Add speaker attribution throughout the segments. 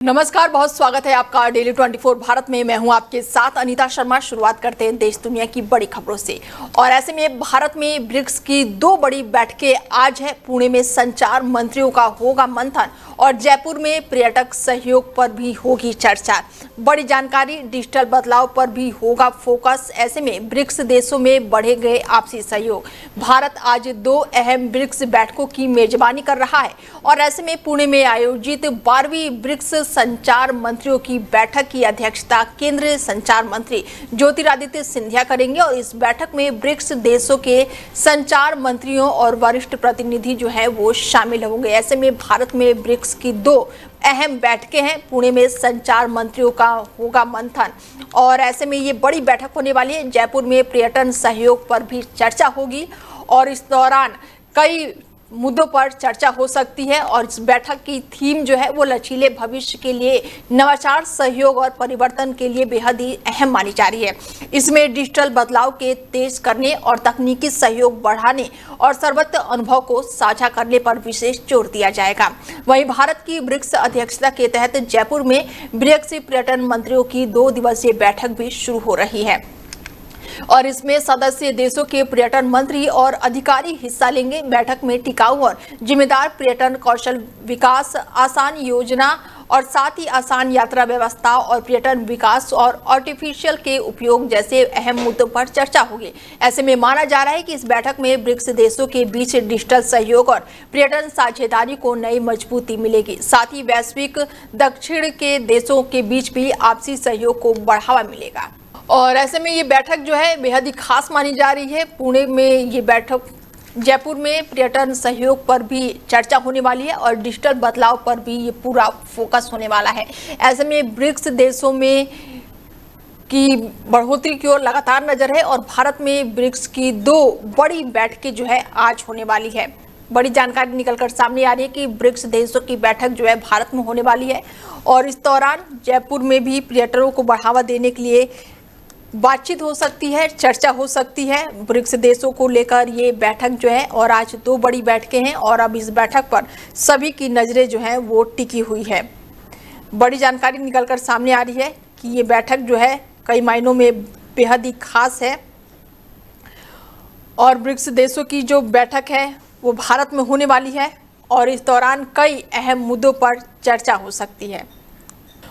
Speaker 1: नमस्कार, बहुत स्वागत है आपका डेली 24 भारत में। मैं हूं आपके साथ अनीता शर्मा। शुरुआत करते हैं देश दुनिया की बड़ी खबरों से। और ऐसे में भारत में ब्रिक्स की दो बड़ी बैठकें आज है। पुणे में संचार मंत्रियों का होगा मंथन और जयपुर में पर्यटक सहयोग पर भी होगी चर्चा। बड़ी जानकारी, डिजिटल बदलाव पर भी होगा फोकस। ऐसे में ब्रिक्स देशों में बढ़े गए आपसी सहयोग। भारत आज दो अहम ब्रिक्स बैठकों की मेजबानी कर रहा है और ऐसे में पुणे में आयोजित 12वीं ब्रिक्स संचार मंत्रियों की बैठक की अध्यक्षता केंद्रीय संचार मंत्री ज्योतिरादित्य सिंधिया करेंगे। और इस बैठक में ब्रिक्स देशों के संचार मंत्रियों और वरिष्ठ प्रतिनिधि जो है वो शामिल होंगे। ऐसे में भारत में ब्रिक्स की दो अहम बैठकें हैं। पुणे में संचार मंत्रियों का होगा मंथन और ऐसे में ये बड़ी बैठक होने वाली है। जयपुर में पर्यटन सहयोग पर भी चर्चा होगी और इस दौरान कई मुद्दों पर चर्चा हो सकती है। और इस बैठक की थीम जो है वो लचीले भविष्य के लिए नवाचार, सहयोग और परिवर्तन के लिए बेहद ही अहम मानी जा रही है। इसमें डिजिटल बदलाव के तेज करने और तकनीकी सहयोग बढ़ाने और सर्वत्र अनुभव को साझा करने पर विशेष जोर दिया जाएगा। वहीं भारत की ब्रिक्स अध्यक्षता के तहत जयपुर में ब्रिक्स पर्यटन मंत्रियों की 2 दिवसीय बैठक भी शुरू हो रही है और इसमें सदस्य देशों के पर्यटन मंत्री और अधिकारी हिस्सा लेंगे। बैठक में टिकाऊ और जिम्मेदार पर्यटन कौशल विकास, आसान योजना और साथ ही आसान यात्रा व्यवस्था और पर्यटन विकास और आर्टिफिशियल के उपयोग जैसे अहम मुद्दों पर चर्चा होगी। ऐसे में माना जा रहा है कि इस बैठक में ब्रिक्स देशों के बीच डिजिटल सहयोग और पर्यटन साझेदारी को नई मजबूती मिलेगी। साथ ही वैश्विक दक्षिण के देशों के बीच भी आपसी सहयोग को बढ़ावा मिलेगा। और ऐसे में ये बैठक जो है बेहद ही खास मानी जा रही है। पुणे में ये बैठक, जयपुर में पर्यटन सहयोग पर भी चर्चा होने वाली है और डिजिटल बदलाव पर भी ये पूरा फोकस होने वाला है। ऐसे में ब्रिक्स देशों में की बढ़ोतरी की ओर लगातार नजर है और भारत में ब्रिक्स की 2 बड़ी बैठकें जो है आज होने वाली है। बड़ी जानकारी निकलकर सामने आ रही है कि ब्रिक्स देशों की बैठक जो है भारत में होने वाली है और इस दौरान जयपुर में भी पर्यटकों को बढ़ावा देने के लिए बातचीत हो सकती है, चर्चा हो सकती है ब्रिक्स देशों को लेकर ये बैठक जो है। और आज 2 बड़ी बैठकें हैं और अब इस बैठक पर सभी की नज़रें जो है वो टिकी हुई है। बड़ी जानकारी निकलकर सामने आ रही है कि ये बैठक जो है कई मायनों में बेहद ही खास है और ब्रिक्स देशों की जो बैठक है वो भारत में होने वाली है और इस दौरान कई अहम मुद्दों पर चर्चा हो सकती है।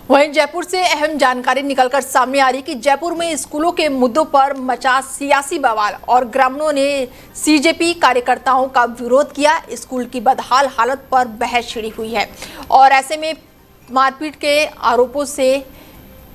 Speaker 1: वहीं जयपुर से अहम जानकारी निकलकर सामने आ रही कि जयपुर में स्कूलों के मुद्दों पर मचा सियासी बवाल और ग्रामीणों ने सीजेपी कार्यकर्ताओं का विरोध किया। स्कूल की बदहाल हालत पर बहस छिड़ी हुई है और ऐसे में मारपीट के आरोपों से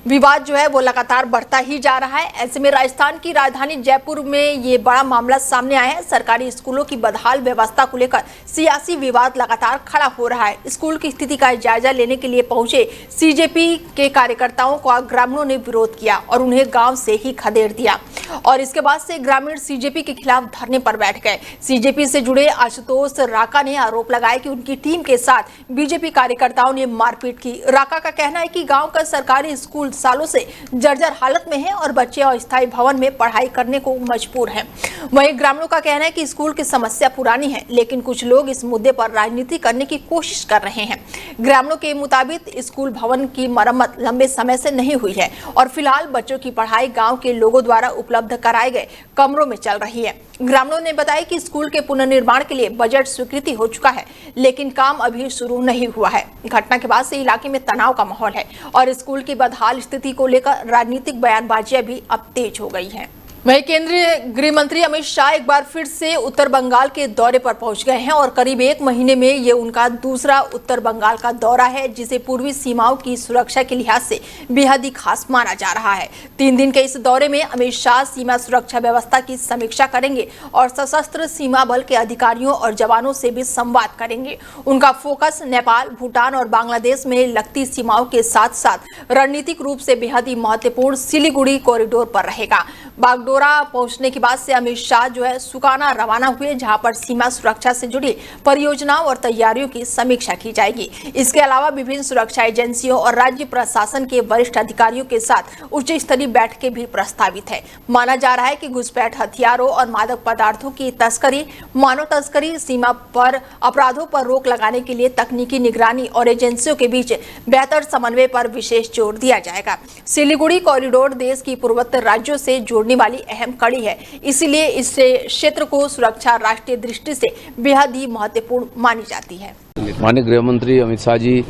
Speaker 1: विवाद जो है वो लगातार बढ़ता ही जा रहा है। ऐसे में राजस्थान की राजधानी जयपुर में ये बड़ा मामला सामने आया है। सरकारी स्कूलों की बदहाल व्यवस्था को लेकर सियासी विवाद लगातार खड़ा हो रहा है। स्कूल की स्थिति का जायजा लेने के लिए पहुंचे सीजेपी के कार्यकर्ताओं का ग्रामीणों ने विरोध किया और उन्हें गांव से ही खदेड़ दिया और इसके बाद से ग्रामीण सीजेपी के खिलाफ धरने पर बैठ गए। सीजेपी से जुड़े आशुतोष राका ने आरोप लगाया कि उनकी टीम के साथ बीजेपी कार्यकर्ताओं ने मारपीट की। राका का कहना है कि गाँव का सरकारी स्कूल सालों से जर्जर हालत में है और बच्चे अस्थायी भवन में पढ़ाई करने को मजबूर हैं। वहीं ग्रामीणों का कहना है कि स्कूल की समस्या पुरानी है लेकिन कुछ लोग इस मुद्दे पर राजनीति करने की कोशिश कर रहे हैं। ग्रामीणों के मुताबिक स्कूल भवन की मरम्मत लंबे समय से नहीं हुई है और फिलहाल बच्चों की पढ़ाई गाँव के लोगों द्वारा उपलब्ध कराए गए कमरों में चल रही है। ग्रामीणों ने बताया कि स्कूल के पुनर्निर्माण के लिए बजट स्वीकृति हो चुका है लेकिन काम अभी शुरू नहीं हुआ है। घटना के बाद से इलाके में तनाव का माहौल है और स्कूल की बदहाल स्थिति को लेकर राजनीतिक बयानबाजियां भी अब तेज हो गई हैं। वहीं केंद्रीय गृह मंत्री अमित शाह एक बार फिर से उत्तर बंगाल के दौरे पर पहुंच गए हैं और करीब 1 महीने में ये उनका दूसरा उत्तर बंगाल का दौरा है जिसे पूर्वी सीमाओं की सुरक्षा के लिहाज से बेहद ही खास माना जा रहा है। 3 दिन के इस दौरे में अमित शाह सीमा सुरक्षा व्यवस्था की समीक्षा करेंगे और सशस्त्र सीमा बल के अधिकारियों और जवानों से भी संवाद करेंगे। उनका फोकस नेपाल, भूटान और बांग्लादेश में लगती सीमाओं के साथ साथ रणनीतिक रूप से बेहद ही महत्वपूर्ण सिलीगुड़ी कॉरिडोर पर रहेगा। बागडोरा पहुंचने के बाद से अमित शाह जो है सुकाना रवाना हुए, जहां पर सीमा सुरक्षा से जुड़ी परियोजनाओं और तैयारियों की समीक्षा की जाएगी। इसके अलावा विभिन्न सुरक्षा एजेंसियों और राज्य प्रशासन के वरिष्ठ अधिकारियों के साथ उच्च स्तरीय बैठकें भी प्रस्तावित है। माना जा रहा है कि घुसपैठ, हथियारों और मादक पदार्थों की तस्करी, मानव तस्करी, सीमा पर अपराधों पर रोक लगाने के लिए तकनीकी निगरानी और एजेंसियों के बीच बेहतर समन्वय पर विशेष जोर दिया जाएगा। सिलीगुड़ी कॉरिडोर देश की पूर्वोत्तर राज्यों से जोड़ने वाली अहम कड़ी है, इसलिए इस क्षेत्र को सुरक्षा राष्ट्रीय दृष्टि से बेहद ही महत्वपूर्ण मानी जाती है।
Speaker 2: माननीय गृह मंत्री अमित शाह जी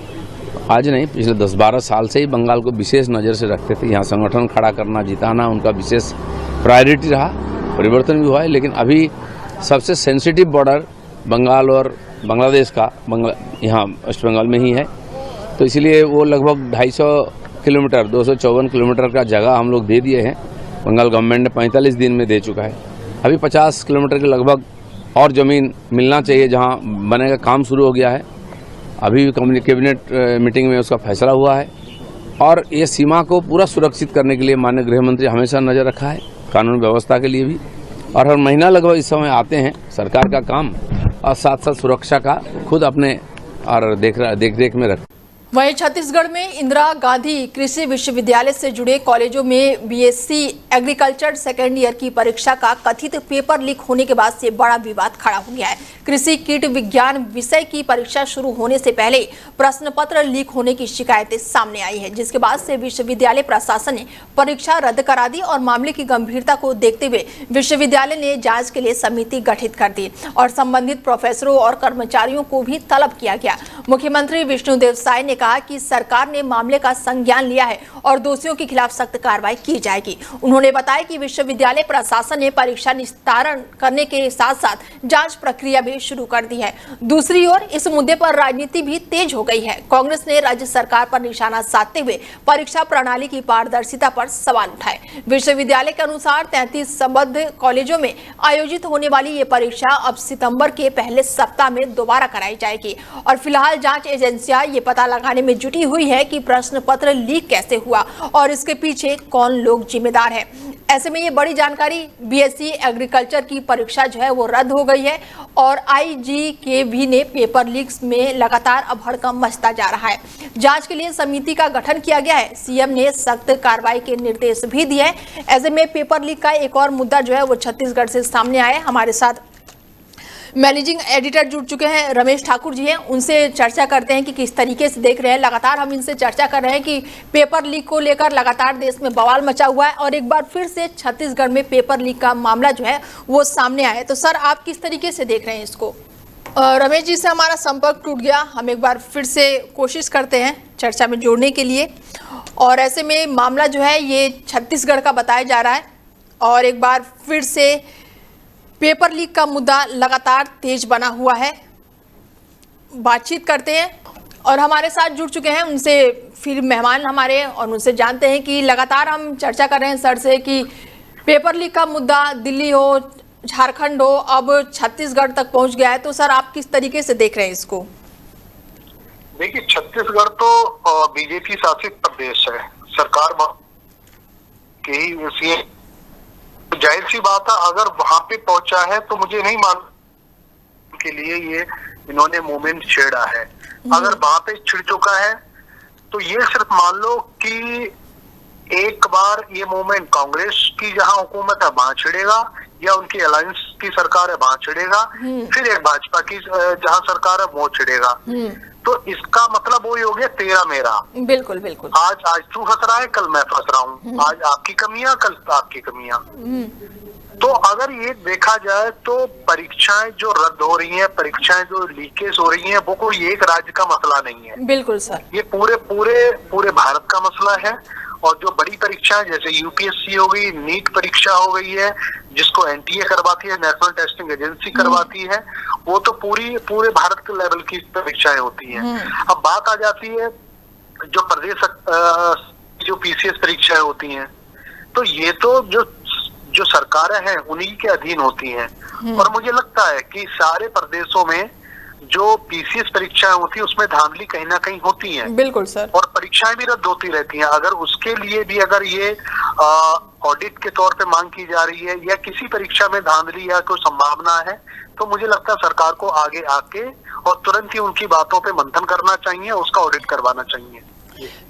Speaker 2: आज नहीं, पिछले 10-12 साल से ही बंगाल को विशेष नज़र से रखते थे। यहाँ संगठन खड़ा करना, जिताना उनका विशेष प्रायोरिटी रहा। परिवर्तन भी हुआ है, लेकिन अभी सबसे सेंसिटिव बॉर्डर बंगाल और बांग्लादेश का यहाँ वेस्ट बंगाल में ही है। तो इसलिए वो लगभग 250 किलोमीटर 254 किलोमीटर का जगह हम लोग दे दिए हैं। बंगाल गवर्नमेंट ने 45 दिन में दे चुका है। अभी 50 किलोमीटर के लगभग और ज़मीन मिलना चाहिए, जहाँ बनेगा, काम शुरू हो गया है। अभी कैबिनेट मीटिंग में उसका फैसला हुआ है और ये सीमा को पूरा सुरक्षित करने के लिए माननीय गृह मंत्री हमेशा नज़र रखा है, कानून व्यवस्था के लिए भी। और हर महीना लगभग इस समय आते हैं सरकार का काम, और साथ साथ सुरक्षा का खुद अपने और देख में रख।
Speaker 1: वहीं छत्तीसगढ़ में इंदिरा गांधी कृषि विश्वविद्यालय से जुड़े कॉलेजों में बीएससी एग्रीकल्चर सेकेंड ईयर की परीक्षा का कथित पेपर लीक होने के बाद से बड़ा विवाद खड़ा हो गया है। कृषि कीट विज्ञान विषय की परीक्षा शुरू होने से पहले प्रश्न पत्र लीक होने की शिकायतें सामने आई है, जिसके बाद से विश्वविद्यालय प्रशासन ने परीक्षा रद्द करा दी और मामले की गंभीरता को देखते हुए विश्वविद्यालय ने जांच के लिए समिति गठित कर दी और संबंधित प्रोफेसरों और कर्मचारियों को भी तलब किया गया। मुख्यमंत्री विष्णुदेव साय ने कहा कि सरकार ने मामले का संज्ञान लिया है और दोषियों के खिलाफ सख्त कार्रवाई की जाएगी। उन्होंने बताया कि विश्वविद्यालय प्रशासन ने परीक्षा निस्तारण करने के साथ साथ जांच प्रक्रिया भी शुरू कर दी है। दूसरी ओर इस मुद्दे पर राजनीति भी तेज हो गई है। कांग्रेस ने राज्य सरकार पर निशाना साधते हुए परीक्षा प्रणाली की पारदर्शिता पर सवाल उठाए। विश्वविद्यालय के अनुसार 33 संबद्ध कॉलेजों में आयोजित होने वाली ये परीक्षा अब सितंबर के पहले सप्ताह में दोबारा कराई जाएगी और फिलहाल जांच एजेंसियां ये पता लगाने में जुटी हुई है कि प्रश्न पत्र लीक कैसे हुआ और इसके पीछे कौन लोग जिम्मेदार है। ऐसे में ये बड़ी जानकारी, बीएससी एग्रीकल्चर की परीक्षा जो है वो रद्द हो गई है और आईजीकेवी ने पेपर लीक्स में लगातार अब हड़कंप मचता जा रहा है। जांच के लिए समिति का गठन किया गया है। सीएम ने सख्त कार्रवाई के निर्देश भी दिए हैं। ऐसे में पेपर लीक का एक और मुद्दा जो है वो छत्तीसगढ़ से सामने आया। हमारे साथ मैनेजिंग एडिटर जुड़ चुके हैं, रमेश ठाकुर जी हैं, उनसे चर्चा करते हैं कि किस तरीके से देख रहे हैं। लगातार हम इनसे चर्चा कर रहे हैं कि पेपर लीक को लेकर लगातार देश में बवाल मचा हुआ है और एक बार फिर से छत्तीसगढ़ में पेपर लीक का मामला जो है वो सामने आया है। तो सर, आप किस तरीके से देख रहे हैं इसको? रमेश जी से हमारा संपर्क टूट गया, हम एक बार फिर से कोशिश करते हैं चर्चा में जोड़ने के लिए। और ऐसे में मामला जो है ये छत्तीसगढ़ का बताया जा रहा है और एक बार फिर से पेपर लीक का मुद्दा लगातार तेज बना हुआ है। बातचीत करते हैं और हमारे साथ जुड़ चुके हैं उनसे फिर मेहमान हमारे, और उनसे जानते हैं कि लगातार हम चर्चा कर रहे हैं सर से कि पेपर लीक का मुद्दा दिल्ली हो, झारखंड हो, अब छत्तीसगढ़ तक पहुंच गया है। तो सर, आप किस तरीके से देख रहे हैं इसको?
Speaker 3: देखिए, छत्तीसगढ़ तो बीजेपी शासित प्रदेश है, सरकार के ही तो जाहिर सी बात है, अगर वहां पे पहुंचा है तो मुझे नहीं मालूम के लिए ये इन्होंने मूवमेंट छेड़ा है। अगर वहां पे छिड़ चुका है तो ये सिर्फ मान लो कि एक बार ये मूवमेंट कांग्रेस की जहां हुकूमत है वहां छिड़ेगा या उनकी अलायंस की सरकार है वहां छिड़ेगा, फिर एक भाजपा की जहां सरकार है वो छिड़ेगा। तो इसका मतलब वही हो गया तेरा मेरा।
Speaker 1: बिल्कुल बिल्कुल।
Speaker 3: आज तू फंस रहा है, कल मैं फंस रहा हूँ। आज आपकी कमियां, कल आपकी कमियां। तो अगर ये देखा जाए तो परीक्षाएं जो रद्द हो रही हैं, परीक्षाएं जो लीकेज हो रही हैं, वो कोई एक राज्य का मसला नहीं है।
Speaker 1: बिल्कुल सर, ये
Speaker 3: पूरे भारत का मसला है। और जो बड़ी परीक्षाएं जैसे यूपीएससी हो गई, नीट परीक्षा हो गई है, जिसको एनटीए करवाती है, नेशनल टेस्टिंग एजेंसी करवाती है, वो तो पूरे भारत के लेवल की परीक्षाएं होती हैं। अब बात आ जाती है जो प्रदेश जो पीसीएस परीक्षाएं होती हैं, तो ये तो जो सरकारें हैं उन्हीं के अधीन होती हैं। और मुझे लगता है कि सारे प्रदेशों में जो पीसीएस परीक्षाएं होती है उसमें धांधली कहीं ना कहीं होती है।
Speaker 1: बिल्कुल सर।
Speaker 3: और परीक्षाएं भी रद्द होती रहती हैं। अगर उसके लिए भी अगर ये ऑडिट के तौर पे मांग की जा रही है या किसी परीक्षा में धांधली या कोई संभावना है, तो मुझे लगता है सरकार को आगे आके और तुरंत ही उनकी बातों पे मंथन करना चाहिए, उसका ऑडिट करवाना चाहिए।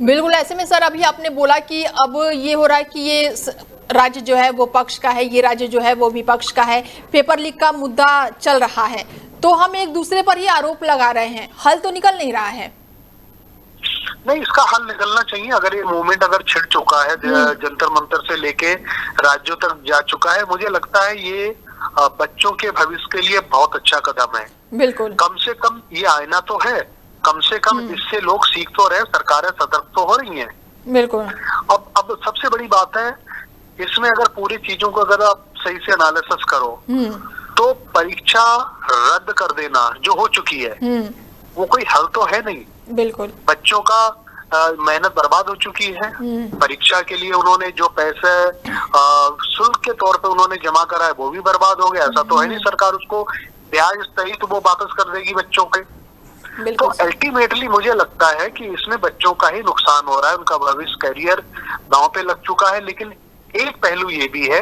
Speaker 1: बिल्कुल। ऐसे में सर अभी आपने बोला कि अब ये हो रहा है कि ये राज्य जो है वो पक्ष का है, ये राज्य जो है वो विपक्ष का है, पेपर लीक का मुद्दा चल रहा है, तो हम एक दूसरे पर ही आरोप लगा रहे हैं, हल तो निकल नहीं रहा है।
Speaker 3: नहीं, इसका हल निकलना चाहिए। अगर ये मूवमेंट अगर छिड़ चुका है, जंतर मंतर से लेके राज्यों तक जा चुका है, मुझे लगता है ये बच्चों के भविष्य के लिए बहुत अच्छा कदम है।
Speaker 1: बिल्कुल।
Speaker 3: कम से कम ये आईना तो है, कम से कम इससे लोग सीख तो रहे, सरकारें सतर्क तो हो रही हैं।
Speaker 1: बिल्कुल।
Speaker 3: अब सबसे बड़ी बात है इसमें, अगर पूरी चीजों को अगर आप सही से एनालिसिस करो तो परीक्षा रद्द कर देना जो हो चुकी है वो कोई हल तो है नहीं।
Speaker 1: बिल्कुल।
Speaker 3: बच्चों का मेहनत बर्बाद हो चुकी है। परीक्षा के लिए उन्होंने जो पैसे शुल्क के तौर पे उन्होंने जमा करा है वो भी बर्बाद हो गया। ऐसा तो है नहीं सरकार उसको ब्याज सहित वो वापस कर देगी बच्चों पे। तो अल्टीमेटली मुझे लगता है कि इसमें बच्चों का ही नुकसान हो रहा है, उनका भविष्य करियर दांव पे लग चुका है। लेकिन एक पहलू ये भी है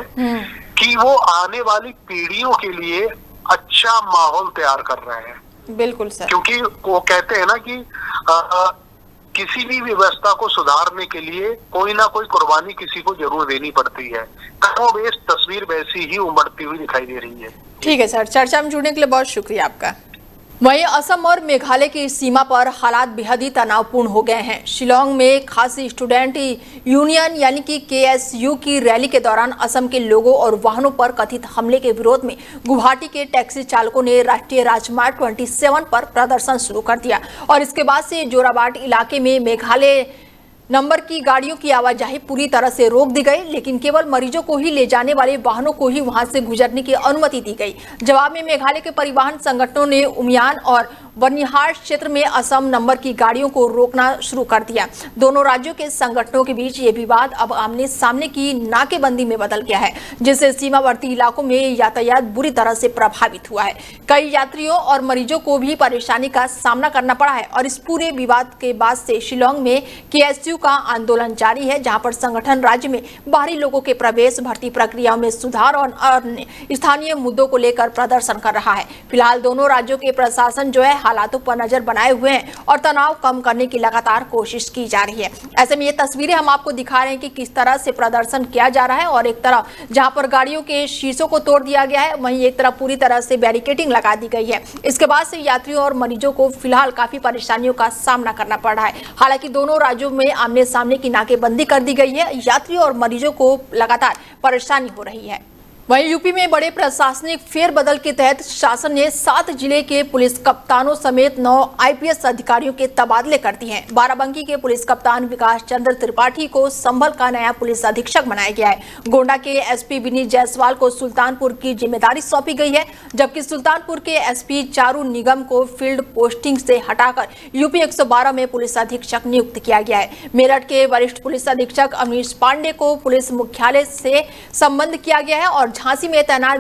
Speaker 3: कि वो आने वाली पीढ़ियों के लिए अच्छा माहौल तैयार कर रहे हैं।
Speaker 1: बिल्कुल सर। क्योंकि
Speaker 3: वो कहते हैं ना कि किसी भी व्यवस्था को सुधारने के लिए कोई ना कोई कुर्बानी किसी को जरूर देनी पड़ती है। कमोबेश तस्वीर वैसी ही उमड़ती हुई दिखाई दे रही है।
Speaker 1: ठीक है सर, चर्चा में जुड़ने के लिए बहुत शुक्रिया आपका। वहीं असम और मेघालय की सीमा पर हालात बेहद ही तनावपूर्ण हो गए हैं। शिलोंग में खासी स्टूडेंट यूनियन यानी कि KSU की रैली के दौरान असम के लोगों और वाहनों पर कथित हमले के विरोध में गुवाहाटी के टैक्सी चालकों ने राष्ट्रीय राजमार्ग 27 पर प्रदर्शन शुरू कर दिया और इसके बाद से जोराबाट इलाके में मेघालय नंबर की गाड़ियों की आवाजाही पूरी तरह से रोक दी गई, लेकिन केवल मरीजों को ही ले जाने वाले वाहनों को ही वहां से गुजरने की अनुमति दी गई। जवाब में मेघालय के परिवहन संगठनों ने उमियान और बनिहार क्षेत्र में असम नंबर की गाड़ियों को रोकना शुरू कर दिया। दोनों राज्यों के संगठनों के बीच ये विवाद अब आमने सामने की नाकेबंदी में बदल गया है, जिससे सीमावर्ती इलाकों में यातायात बुरी तरह से प्रभावित हुआ है। कई यात्रियों और मरीजों को भी परेशानी का सामना करना पड़ा है और इस पूरे विवाद के बाद से शिलोंग में KSU का आंदोलन जारी है, जहां पर संगठन राज्य में बाहरी लोगों के प्रवेश, भर्ती प्रक्रियाओं में सुधार और अन्य स्थानीय मुद्दों को लेकर प्रदर्शन कर रहा है। फिलहाल दोनों राज्यों के प्रशासन जो है हालातों पर नजर बनाए हुए हैं और तनाव कम करने की लगातार कोशिश की जा रही है। ऐसे में ये तस्वीरें हम आपको दिखा रहे हैं कि किस तरह से प्रदर्शन किया जा रहा है और एक तरफ जहां पर गाड़ियों के शीशों को तोड़ दिया गया है, वहीं एक तरफ पूरी तरह से बैरिकेडिंग लगा दी गई है। इसके बाद से यात्रियों और मरीजों को फिलहाल काफी परेशानियों का सामना करना पड़ रहा है। हालांकि दोनों राज्यों में आमने सामने की नाकेबंदी कर दी गई है, यात्रियों और मरीजों को लगातार परेशानी हो रही है। वहीं यूपी में बड़े प्रशासनिक फेरबदल के तहत शासन ने 7 जिले के पुलिस कप्तानों समेत 9 IPS अधिकारियों के तबादले कर दिए हैं। बाराबंकी के पुलिस कप्तान विकास चंद्र त्रिपाठी को संभल का नया पुलिस अधीक्षक बनाया गया है। गोंडा के SP विनीत जायसवाल को सुल्तानपुर की जिम्मेदारी सौंपी गई है, जबकि सुल्तानपुर के SP चारू निगम को फील्ड पोस्टिंग से हटाकर UP 112 में पुलिस अधीक्षक नियुक्त किया गया है। मेरठ के वरिष्ठ पुलिस अधीक्षक अवनीश पांडे को पुलिस मुख्यालय से संबंध किया गया है और झांसी में तैनात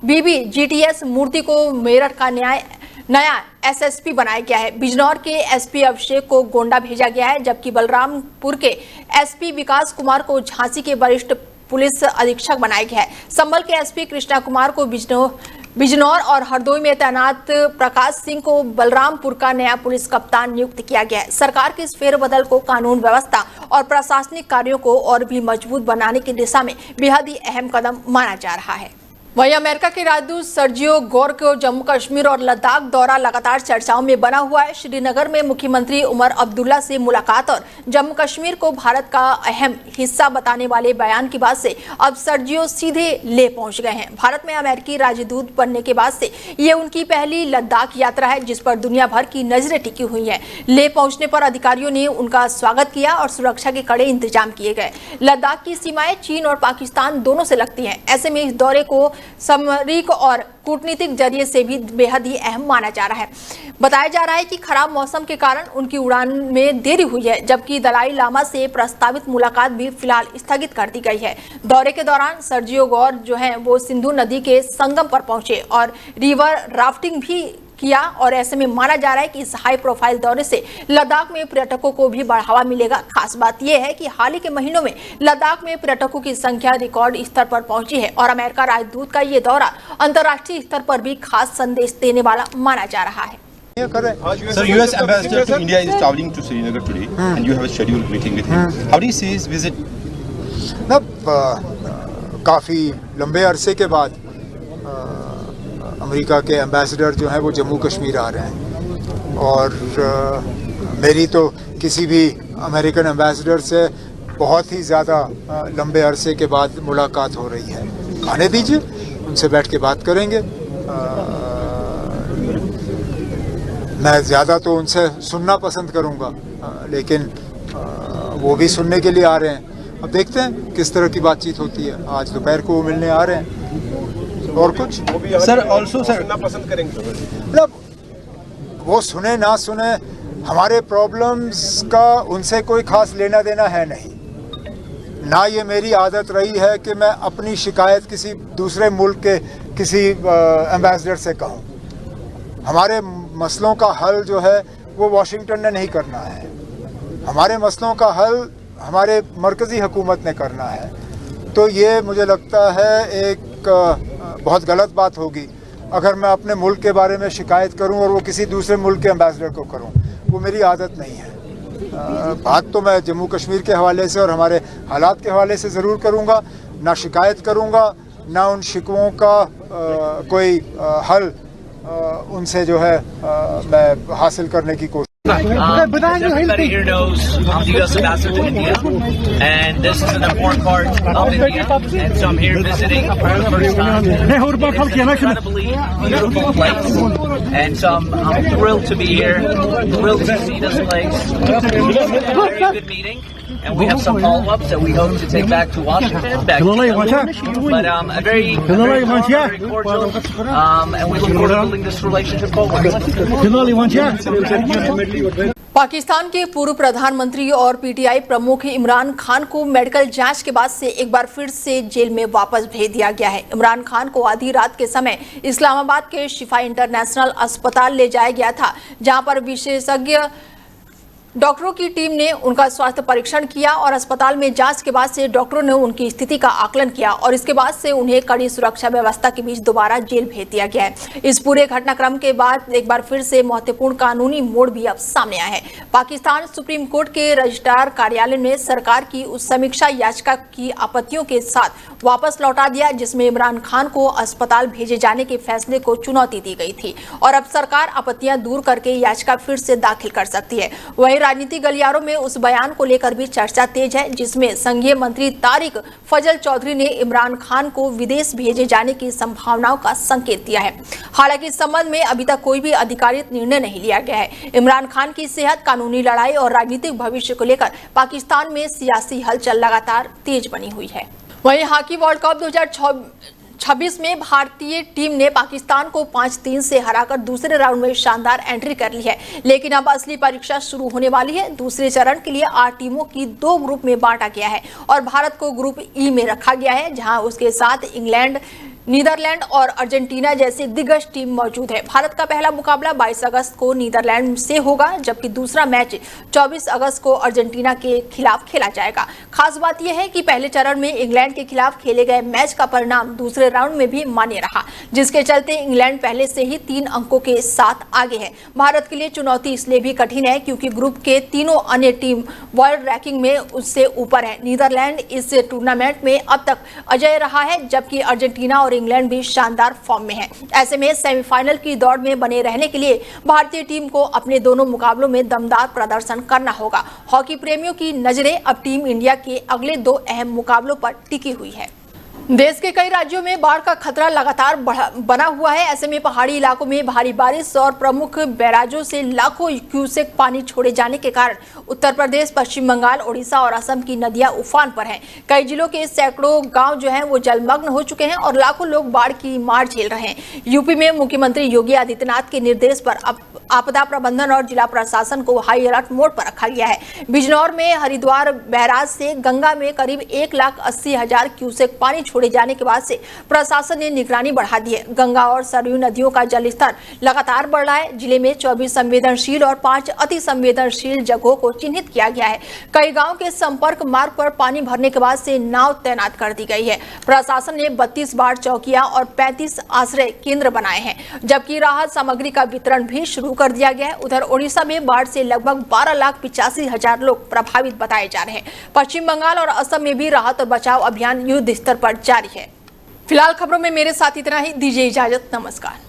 Speaker 1: BBGTS मूर्ति को मेरठ का नया SSP बनाया गया है। बिजनौर के SP अभिषेक को गोंडा भेजा गया है, जबकि बलरामपुर के SP विकास कुमार को झांसी के वरिष्ठ पुलिस अधीक्षक बनाया गया है। संभल के SP कृष्णा कुमार को बिजनौर और हरदोई में तैनात प्रकाश सिंह को बलरामपुर का नया पुलिस कप्तान नियुक्त किया गया है। सरकार के इस फेरबदल को कानून व्यवस्था और प्रशासनिक कार्यों को और भी मजबूत बनाने की दिशा में बेहद ही अहम कदम माना जा रहा है। वहीं अमेरिका के राजदूत सर्जियो गौर को जम्मू कश्मीर और लद्दाख दौरा लगातार चर्चाओं में बना हुआ है। श्रीनगर में मुख्यमंत्री उमर अब्दुल्ला से मुलाकात और जम्मू कश्मीर को भारत का अहम हिस्सा बताने वाले बयान के बाद से अब सर्जियो सीधे ले पहुंच गए हैं। भारत में अमेरिकी राजदूत बनने के बाद से ये उनकी पहली लद्दाख यात्रा है, जिस पर दुनिया भर की नजरें टिकी हुई है। ले पहुंचने पर अधिकारियों ने उनका स्वागत किया और सुरक्षा के कड़े इंतजाम किए गए। लद्दाख की सीमाएं चीन और पाकिस्तान दोनों से लगती हैं। ऐसे में इस दौरे को सामरिक और कूटनीतिक जरिए से भी बेहद ही अहम माना जा रहा है। बताया जा रहा है कि खराब मौसम के कारण उनकी उड़ान में देरी हुई है, जबकि दलाई लामा से प्रस्तावित मुलाकात भी फिलहाल स्थगित कर दी गई है। दौरे के दौरान सर्जियो गौर जो है वो सिंधु नदी के संगम पर पहुंचे और रिवर राफ्टिंग भी किया और ऐसे में माना जा रहा है कि इस हाई प्रोफाइल दौरे से लद्दाख में पर्यटकों को भी बढ़ावा मिलेगा। खास बात यह है कि हाल ही के महीनों में लद्दाख में पर्यटकों की संख्या रिकॉर्ड स्तर पर पहुंची है और अमेरिका राजदूत का ये दौरा अंतर्राष्ट्रीय स्तर पर भी खास संदेश देने वाला माना जा रहा है।
Speaker 4: Sir, U.S. Ambassador to India is traveling to Srinagar today, and you have a scheduled meeting with him. How do you see his visit?
Speaker 5: काफ़ी लंबे अरसे के बाद अमेरिका के एम्बेसडर जो हैं वो जम्मू कश्मीर आ रहे हैं और मेरी तो किसी भी अमेरिकन एम्बेसडर से बहुत ही ज़्यादा लंबे अरसे के बाद मुलाकात हो रही है। आने दीजिए, उनसे बैठ के बात करेंगे। मैं ज़्यादा तो उनसे सुनना पसंद करूँगा, लेकिन वो भी सुनने के लिए आ रहे हैं। अब देखते हैं किस तरह की बातचीत होती है। आज दोपहर को वो मिलने आ रहे हैं और कुछ
Speaker 4: सर ऑल्सो सर
Speaker 5: सुनना पसंद करेंगे। मतलब वो सुने ना सुने, हमारे प्रॉब्लम्स का उनसे कोई खास लेना देना है नहीं। ना ये मेरी आदत रही है कि मैं अपनी शिकायत किसी दूसरे मुल्क के किसी एम्बेसडर से कहूँ। हमारे मसलों का हल जो है वो वॉशिंगटन ने नहीं करना है। हमारे मसलों का हल हमारे मरकज़ी हुकूमत ने करना है। तो ये मुझे लगता है एक बहुत गलत बात होगी अगर मैं अपने मुल्क के बारे में शिकायत करूं और वो किसी दूसरे मुल्क के एम्बेसडर को करूं। वो मेरी आदत नहीं है। बात तो मैं जम्मू कश्मीर के हवाले से और हमारे हालात के हवाले से ज़रूर करूंगा। ना शिकायत करूंगा, ना उन शिकवों का कोई हल उनसे जो है मैं हासिल करने की कोशिश।
Speaker 6: Everybody here knows I'm the U.S. Ambassador to India, and this is an important part of India, and so I'm here visiting for the first time. It's an incredibly beautiful place, and so I'm thrilled to be here, thrilled to see this place. It's been a very good meeting, and we have some follow-ups that we hope to take back to Washington, back to but a very cordial, and we look forward to building this relationship forward.
Speaker 1: Pakistan के पूर्व प्रधानमंत्री और PTI प्रमुख इमरान खान को medical जांच के बाद से एक बार फिर से जेल में वापस भेज दिया गया है। इमरान खान को आधी रात के समय इस्लामाबाद के शिफा इंटरनेशनल अस्पताल ले जाया गया था, जहां पर विशेषज्ञ डॉक्टरों की टीम ने उनका स्वास्थ्य परीक्षण किया और अस्पताल में जांच के बाद से डॉक्टरों ने उनकी स्थिति का आकलन किया और इसके बाद से उन्हें कड़ी सुरक्षा व्यवस्था के बीच दोबारा जेल भेज दिया गया है। इस पूरे घटनाक्रम के बाद एक बार फिर से महत्वपूर्ण कानूनी मोड़ भी अब सामने आया है। पाकिस्तान सुप्रीम कोर्ट के रजिस्ट्रार कार्यालय ने सरकार की उस समीक्षा याचिका की आपत्तियों के साथ वापस लौटा दिया जिसमें इमरान खान को अस्पताल भेजे जाने के फैसले को चुनौती दी गई थी और अब सरकार आपत्तियां दूर करके याचिका फिर से दाखिल कर सकती है। वहीं राजनीतिक गलियारों में उस बयान को लेकर भी चर्चा तेज है जिसमें संघीय मंत्री तारिक फजल चौधरी ने इमरान खान को विदेश भेजे जाने की संभावनाओं का संकेत दिया है। हालांकि इस संबंध में अभी तक कोई भी आधिकारिक निर्णय नहीं लिया गया है। इमरान खान की सेहत, कानूनी लड़ाई और राजनीतिक भविष्य को लेकर पाकिस्तान में सियासी हलचल लगातार तेज बनी हुई है। वहीं हॉकी वर्ल्ड कप 2026 में भारतीय टीम ने पाकिस्तान को 5-3 से हराकर दूसरे राउंड में शानदार एंट्री कर ली है, लेकिन अब असली परीक्षा शुरू होने वाली है। दूसरे चरण के लिए 8 टीमों की 2 ग्रुप में बांटा गया है और भारत को ग्रुप ई में रखा गया है, जहां उसके साथ इंग्लैंड, नीदरलैंड और अर्जेंटीना जैसे दिग्गज टीम मौजूद है। भारत का पहला मुकाबला 22 अगस्त को नीदरलैंड से होगा, जबकि दूसरा मैच 24 अगस्त को अर्जेंटीना के खिलाफ खेला जाएगा। खास बात यह है कि पहले चरण में इंग्लैंड के खिलाफ खेले गए मैच का परिणाम दूसरे राउंड में भी मान्य रहा, जिसके चलते इंग्लैंड पहले से ही 3 अंकों के साथ आगे है। भारत के लिए चुनौती इसलिए भी कठिन है क्योंकि ग्रुप के तीनों अन्य टीम वर्ल्ड रैंकिंग में उससे ऊपर है। नीदरलैंड इस टूर्नामेंट में अब तक अजय रहा है, जबकि अर्जेंटीना और इंग्लैंड भी शानदार फॉर्म में है। ऐसे में सेमीफाइनल की दौड़ में बने रहने के लिए भारतीय टीम को अपने दोनों मुकाबलों में दमदार प्रदर्शन करना होगा। हॉकी प्रेमियों की नजरें अब टीम इंडिया के अगले 2 अहम मुकाबलों पर टिकी हुई है। देश के कई राज्यों में बाढ़ का खतरा लगातार बना हुआ है। ऐसे में पहाड़ी इलाकों में भारी बारिश और प्रमुख बैराजों से लाखों क्यूसेक पानी छोड़े जाने के कारण उत्तर प्रदेश, पश्चिम बंगाल, ओडिशा और असम की नदियां उफान पर हैं। कई जिलों के सैकड़ों गांव जो हैं वो जलमग्न हो चुके हैं और लाखों लोग बाढ़ की मार झेल रहे हैं। यूपी में मुख्यमंत्री योगी आदित्यनाथ के निर्देश पर अब आपदा प्रबंधन और जिला प्रशासन को हाई अलर्ट मोड पर रखा गया है। बिजनौर में हरिद्वार बैराज से गंगा में करीब 1,80,000 क्यूसेक पानी छोड़े जाने के बाद से प्रशासन ने निगरानी बढ़ा दी है। गंगा और सरयू नदियों का जलस्तर लगातार बढ़ रहा है। जिले में 24 संवेदनशील और 5 अति संवेदनशील जगहों को चिन्हित किया गया है। कई गांव के संपर्क मार्ग पर पानी भरने के बाद से नाव तैनात कर दी गई है। प्रशासन ने 32 बाढ़ चौकियां और 35 आश्रय केंद्र बनाए हैं, जबकि राहत सामग्री का वितरण भी शुरू कर दिया गया है। उधर ओडिशा में बाढ़ से लगभग 12,85,000 लोग प्रभावित बताए जा रहे हैं। पश्चिम बंगाल और असम में भी राहत और बचाव अभियान युद्ध स्तर पर जारी है। फिलहाल खबरों में मेरे साथ इतना ही। दीजिए इजाजत, नमस्कार।